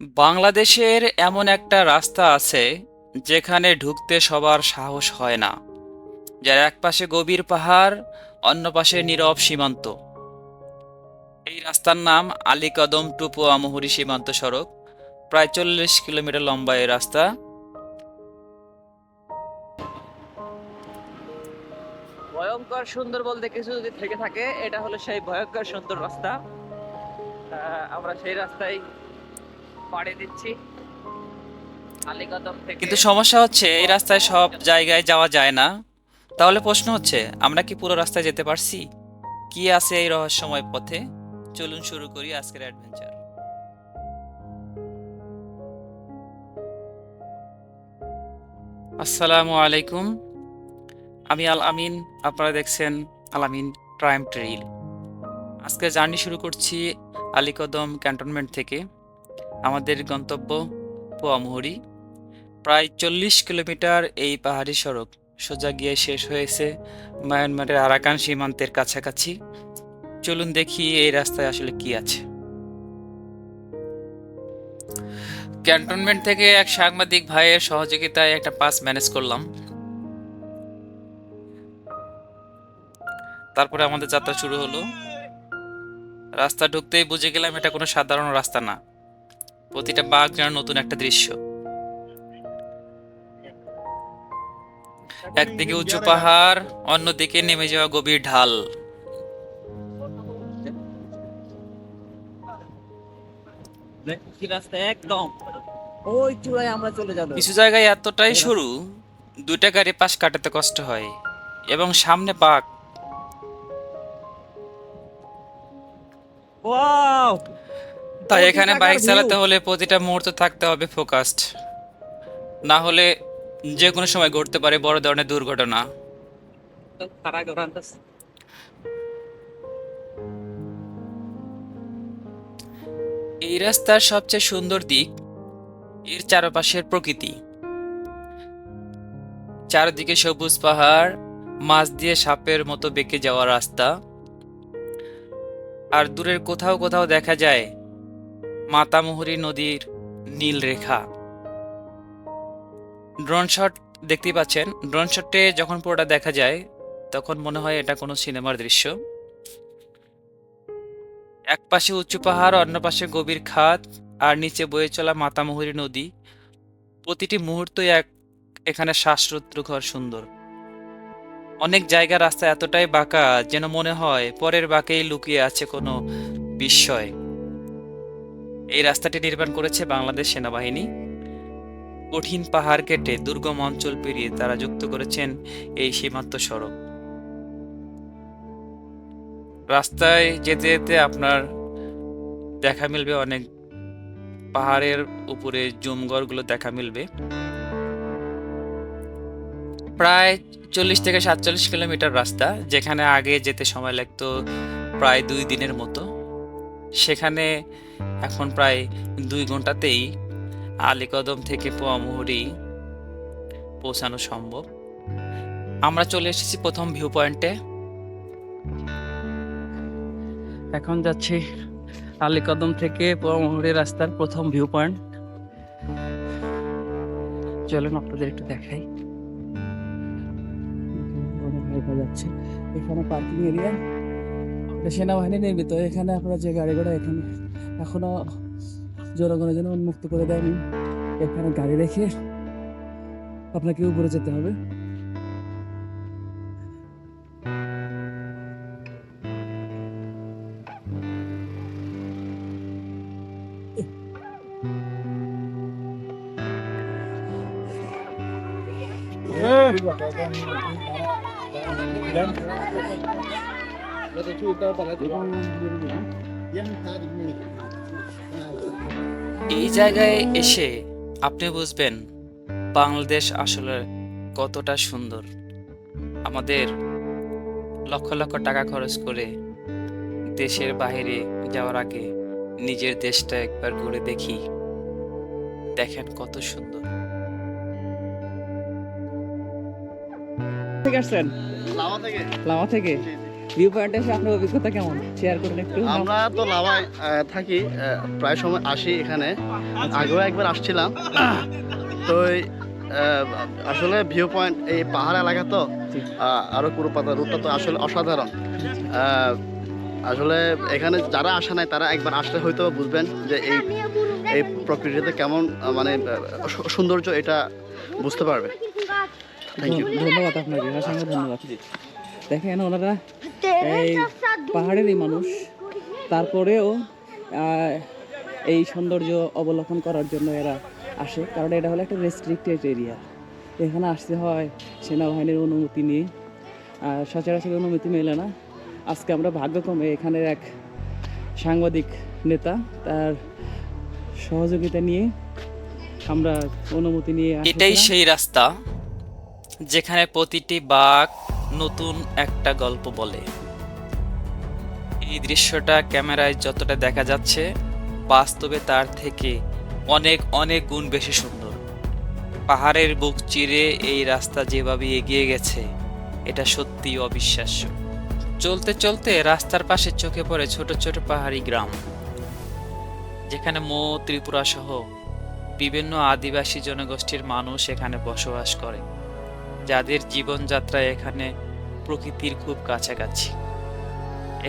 বাংলাদেশের এমন একটা রাস্তা আছে যেখানে ঢুকতে সবার সাহস হয় না, যার এক পাশে গভীর পাহাড়, অন্য পাশে নীরব সীমান্ত। এই রাস্তার নাম আলীকদম টু পোয়ামুহুরী সীমান্ত সড়ক। প্রায় 40 কিলোমিটার লম্বা এই রাস্তা। ভয়ঙ্কর সুন্দর বলতে কিছু যদি থেকে থাকে, এটা হলো সেই ভয়ঙ্কর সুন্দর রাস্তা। আমরা সেই রাস্তায় পাড়ি দিচ্ছি আলীকদম থেকে। কিন্তু সমস্যা হচ্ছে এই রাস্তায় সব জায়গায় যাওয়া যায় না। তাহলে প্রশ্ন হচ্ছে, আমরা কি পুরো রাস্তায় যেতে পারছি? কি আছে এই রহস্যময় পথে? চলুন শুরু করি আজকের অ্যাডভেঞ্চার। আসসালামু আলাইকুম, আমি আল আমিন। আপনারা দেখছেন আল আমিন প্রাইম ট্রেইল। আজকে জার্নি শুরু করছি আলীকদম ক্যান্টনমেন্ট থেকে। আমাদের গন্তব্য পোয়ামুহুরী। প্রায় 40 কিলোমিটার এই পাহাড়ি সড়ক সোজা গিয়ে শেষ হয়েছে মায়ানমারের আরাকান সীমান্তের কাছাকাছি। চলুন দেখি এই রাস্তায় আসলে কি আছে। ক্যান্টনমেন্ট থেকে এক সাংবাদিক ভাইয়ের সহযোগিতায় একটা পাস ম্যানেজ করলাম। তারপরে আমাদের যাত্রা শুরু হলো। রাস্তা ঢুকতেই বুঝে গেলাম এটা কোনো সাধারণ রাস্তা না। প্রতিটা বাঁক যেন নতুন একটা দৃশ্য। একদিকে উঁচু পাহাড়, অন্যদিকে নেমে যাওয়া গভীর ঢাল। একদম ওই চূড়ায় আমরা চলে যাব। কিছু জায়গায় এতটাই সরু, দুইটা গাড়ি পাশ কাটাতে কষ্ট হয়, এবং সামনে বাঁক। ওয়াও, তাই 25 এখানে টাকার বাইক ভিউ। চালাতে হলে প্রতিটা মুহূর্ত থাকতে হবে ফোকাসড, না হলে যে কোনো সময় ঘটতে পারে বড় ধরনের দুর্ঘটনা। এই রাস্তার সবচেয়ে সুন্দর দিক এর চারপাশের প্রকৃতি। চারদিকে সবুজ পাহাড়, মাঝ দিয়ে সাপের মতো বেঁকে যাওয়া রাস্তা, আর দূরের কোথাও কোথাও দেখা যায় মাতামুহুরী নদীর নীল রেখা। ড্রোন শট দেখতেই পাচ্ছেন। ড্রোন শটে যখন পুরোটা দেখা যায় তখন মনে হয় এটা কোনো সিনেমার দৃশ্য। এক পাশে উঁচু পাহাড়, অন্য পাশে গভীর খাদ, আর নিচে বয়ে চলা মাতামুহুরী নদী। প্রতিটি মুহূর্তই এখানে শ্বাসরুদ্ধকর সুন্দর। অনেক জায়গা রাস্তা এতটাই বাঁকা যেন মনে হয় পরের বাঁকেই লুকিয়ে আছে কোনো বিস্ময়। এই রাস্তাটি নির্মাণ করেছে বাংলাদেশ সেনাবাহিনী। কঠিন পাহাড় কেটে দুর্গম অঞ্চল পেরিয়ে তারা যুক্ত করেছেন এই সীমান্ত সড়ক। রাস্তায় যেতে যেতে আপনার দেখা মিলবে অনেক পাহাড়ের উপরে জুমঘরগুলো দেখা মিলবে। প্রায় 40 থেকে 47 কিলোমিটার রাস্তা, যেখানে আগে যেতে সময় লাগতো প্রায় 2 দিনের মতো, সেখানে এখন প্রায় 2 ঘন্টাতেই আলীকদম থেকে পোয়ামুহুরী পৌঁছানো সম্ভব। আমরা চলে এসেছি প্রথম ভিউ পয়েন্টে। এখন যাচ্ছি আলীকদম থেকে পোয়ামুহুরী রাস্তার প্রথম ভিউ পয়েন্ট। চলুন আপনাদের একটু দেখাই। দেখা যাচ্ছে এখানে পার্কিং এরিয়া, সেনাবাহিনী নির্মিত। এখানে আপনারা যে গাড়ি ঘোড়া এখানে এখনো জনগণের জন্য উন্মুক্ত করে দেয়নি। এখানে গাড়ি রেখে আপনাকে উপরে যেতে হবে। এই জায়গায় এসে আপনি বুঝবেন বাংলাদেশ আসলে কতটা সুন্দর। আমাদের লক্ষ লক্ষ টাকা খরচ করে দেশের বাইরে যাওয়ার আগে নিজের দেশটা একবার ঘুরে দেখি। দেখেন কত সুন্দর। ঠিক আসছেন লাভা থেকে। লাভা থেকে? জি, জি। ভিউ পয়েন্টে এসে আপনার অভিজ্ঞতা কেমন শেয়ার করুন একটু। আমরা তো লাভায় থাকি, প্রায় সময় আসি এখানে, আগেও একবার আসছিলাম। তো আসলে ভিউ পয়েন্ট এই পাহাড় এলাকা তো, জি। আরো কুরুপাতা রুটটা তো আসলে অসাধারণ। আহ, আসলে এখানে যারা আসে নাই তারা একবার আসলে হয়তো বুঝবেন যে এই এই প্রকৃতিতে কেমন মানে সৌন্দর্য, এটা বুঝতে পারবে। Thank you. ধন্যবাদ আপনাকে, অসংখ্য ধন্যবাদ। দেখেন ওনারা এই পাহাড়েরই মানুষ, তারপরেও এই সৌন্দর্য অবলোকন করার জন্য এরা আসে, কারণ এটা হলো একটা রেস্ট্রিক্টেড এরিয়া। এখানে আসতে হয় সেনাবাহিনীর অনুমতি নিয়ে, আর সচরাচর অনুমতি মেলে না। আজকে আমরা ভাগ্যক্রমে এখানের এক সাংবাদিক নেতা, তার সহযোগিতা নিয়ে আমরা অনুমতি নিয়ে এটাই আসছিলাম। সেই রাস্তা যেখানে প্রতিটি বাঘ নতুন একটা গল্প বলে। এই দৃশ্যটা ক্যামেরায় যতটা দেখা যাচ্ছে, বাস্তবে তার থেকে অনেক অনেক গুণ বেশি সুন্দর। পাহাড়ের বুক চিরে এই রাস্তা যেভাবে এগিয়ে গেছে, এটা সত্যিই অবিশ্বাস্য। চলতে চলতে রাস্তার পাশে চোখে পড়ে ছোট ছোট পাহাড়ি গ্রাম, যেখানে মৌ, ত্রিপুরা সহ বিভিন্ন আদিবাসী জনগোষ্ঠীর মানুষ এখানে বসবাস করে, যাদের জীবনযাত্রা এখানে প্রকৃতির খুব কাছাকাছি।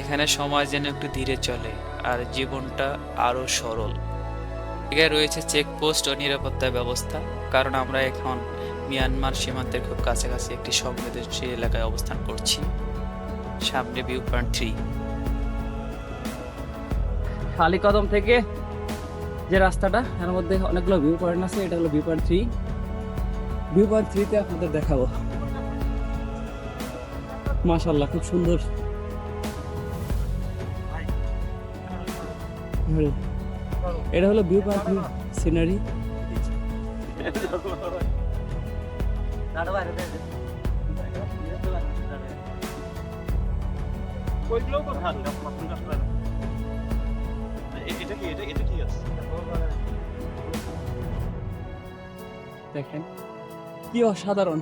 এখানে সময় যেন একটু ধীরে চলে আর জীবনটা আরো সরল। এখানে রয়েছে চেকপোস্ট ও নিরাপত্তা ব্যবস্থা, কারণ আমরা এখন মিয়ানমার সীমান্তের খুব কাছাকাছি একটি সংবেদনশীল এলাকায় অবস্থান করছি। সামনে ভিউ পয়েন্ট 3। কালীকদম থেকে যে রাস্তাটা, এর মধ্যে অনেকগুলো ভিউ পয়েন্ট আছে। এটা হলো ভিউ পয়েন্ট 3। ভিউ পয়েন্ট 3-তে আপনাদের দেখাবো। মাশাআল্লাহ, খুব সুন্দর। এটা হলো ভিউ পয়েন্ট 3 সিনারি। দেখেন কি অসাধারণ।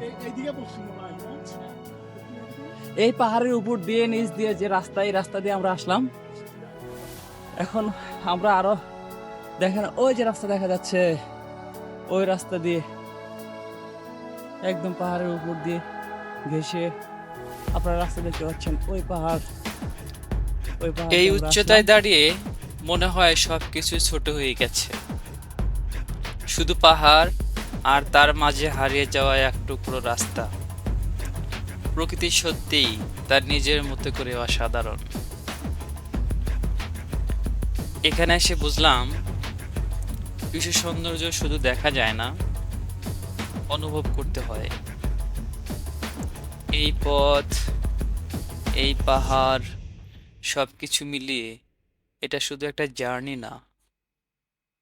এই পাহাড়ের উপর দিয়ে নিচ দিয়ে যে রাস্তা, এই রাস্তা দিয়ে আমরা আসলাম। এখন আমরা আরো, দেখেন ওই যে রাস্তা দেখা যাচ্ছে, ওই রাস্তা দিয়ে একদম পাহাড়ের উপর দিয়ে ঘেঁষে আপনারা রাস্তা দেখতে পাচ্ছেন। ওই পাহাড়, ওই পাহাড় এই আমরা উচ্চতায় আসলাম। দাঁড়িয়ে মনে হয় সবকিছু ছোট হয়ে গেছে, শুধু পাহাড় আর তার মাঝে হারিয়ে যাওয়া এক টুকরো রাস্তা। প্রকৃতি সত্যিই তার নিজের মতো করে অসাধারণ। এখানে এসে বুঝলাম, বিশ্ব সৌন্দর্য শুধু দেখা যায় না, অনুভব করতে হয়। এই পথ, এই পাহাড়, সবকিছু মিলিয়ে এটা শুধু একটা জার্নি না,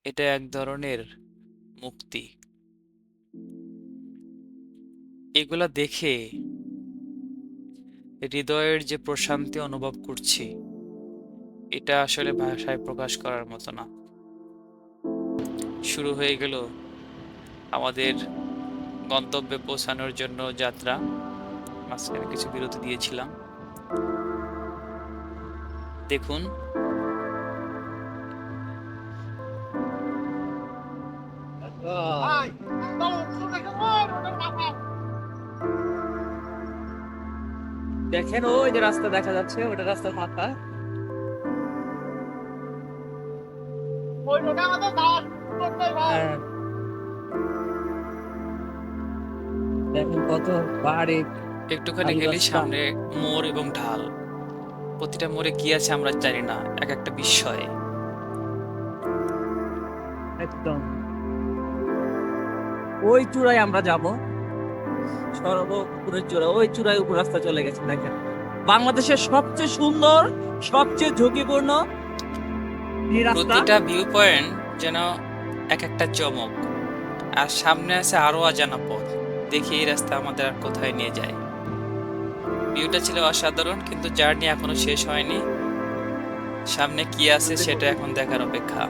এটা এক ধরনের মুক্তি। এগুলা দেখে হৃদয়ের যে প্রশান্তি অনুভব করছি, এটা আসলে ভাষায় প্রকাশ করার মতো না। শুরু হয়ে গেল আমাদের গন্তব্যে পৌঁছানোর জন্য যাত্রা। মাঝখানে কিছু বিরতি দিয়েছিলাম। দেখুন, দেখেন ওই যে রাস্তা দেখা যাচ্ছে, ওটা রাস্তার মাথা। হ্যাঁ। দেখেন কত পাহাড়ি একটুখানি আলু গেলেই রাস্তা। সামনে মোড় এবং ঢাল। প্রতিটা মোড়ে কি আছে আমরা জানি না, এক একটা বিস্ময়। একদম ওই চূড়ায় আমরা যাব, সর্বোপরের চূড়া, ওই চূড়ায় উপর রাস্তা চলে গেছে। দেখেন বাংলাদেশের সবচেয়ে সুন্দর, সবচেয়ে ঝুঁকিপূর্ণ এই রাস্তা। প্রতিটা ভিউ পয়েন্ট যেন এক একটা চমক, আর সামনে আছে আরো অজানা পথ। দেখি এই রাস্তা আমাদের আর কোথায় নিয়ে যায়। ভিউটা ছিল অসাধারণ, কিন্তু জার্নি এখনো শেষ হয়নি। সামনে কি আছে সেটা এখন দেখার অপেক্ষা।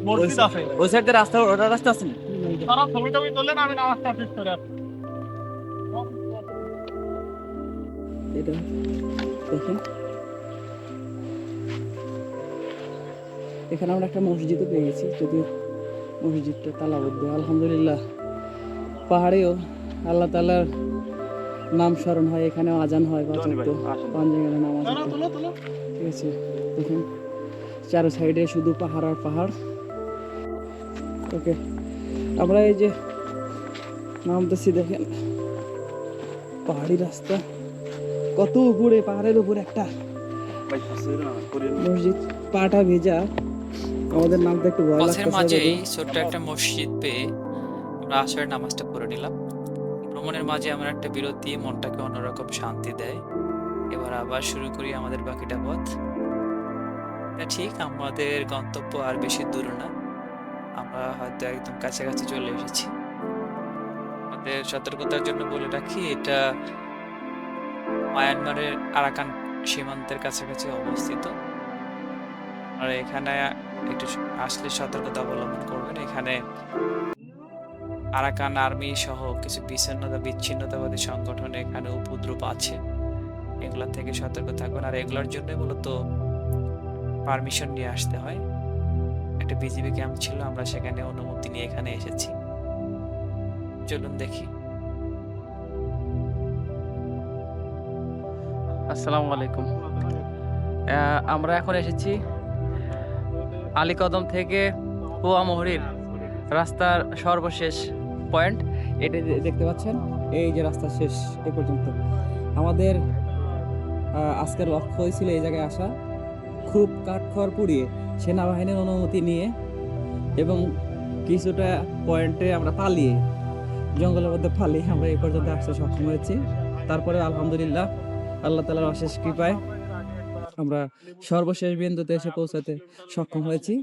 মসজিদ আছে। ওই সাইড দিয়ে রাস্তা, ওটা রাস্তা আছে না? তারা ছবি টবি তুললেন, আমি নামাজটা শেষ করে আসছি। এটা দেখেন, এখানে আমরা একটা মসজিদও পেয়ে গেছি, যদিও মসজিদটা তালাবদ্ধ। আলহামদুলিল্লাহ, পাহাড়েও আল্লাহ তাআলার নাম স্মরণ হয়, এখানেও আজান হয়, পাঁচ জায়গায় নামাজ হয়। তুলো তুলো। ঠিক আছে, দেখেন চারো সাইডে শুধু পাহাড় আর পাহাড়। ওকে, আমরা এই যে নামতেছি, দেখেন পাহাড়ি রাস্তা, কত উপরে, পাহাড়ের উপরে একটা মসজিদ। পাটা ভেজা, আমাদের নামতে একটু ভয় পথের লাগতেছে। মাঝেই ছোট্ট একটা মসজিদ পেয়ে আমরা আসরের নামাজটা পড়ে নিলাম। ভ্রমণের মাঝে আমার একটা বিরতি মনটাকে অন্যরকম শান্তি দেয়। এবার আবার শুরু করি আমাদের বাকিটা পথ। এটা ঠিক আমাদের গন্তব্য আর বেশি দূর না, আমরা হয়তো একদম কাছাকাছি চলে এসেছি। আমাদের সতর্কতার জন্য বলে রাখি, এটা মায়ানমারের আরাকান সীমান্তের কাছাকাছি অবস্থিত। আর এখানে একটু আসলে সতর্কতা অবলম্বন করবেন। এখানে আরাকান আর্মি সহ কিছু বিচ্ছিন্নতাবাদী সংগঠন এখানে উপদ্রব আছে, এগুলা থেকে সতর্ক থাকবেন। আর এগুলোর জন্য মূলত পারমিশন নিয়ে আসতে হয়। একটা বিজিবি ক্যাম্প ছিল, আমরা সেখানে অনুমতি নিয়ে এখানে এসেছি। চলুন দেখি। আসসালামু আলাইকুম। আমরা এখন এসেছি আলীকদম থেকে পোয়ামোহরির রাস্তার সর্বশেষ পয়েন্ট। এটা দেখতে পাচ্ছেন, এই যে রাস্তা শেষ এ পর্যন্ত। আমাদের আজকের লক্ষ্য হয়েছিল এই জায়গায় আসা, খুব কাঠখড় পুড়িয়ে সেনাবাহিনীর অনুমতি নিয়ে এবং কিছুটা পয়েন্টে আমরা পালিয়ে, জঙ্গলের মধ্যে পালিয়ে আমরা এই পর্যন্ত আসতে সক্ষম হয়েছি। তারপরে আলহামদুলিল্লাহ আল্লাহ তাআলার অশেষ কৃপায় আমরা সর্বশেষ বিন্দুতে এসে পৌঁছাতে সক্ষম হয়েছি।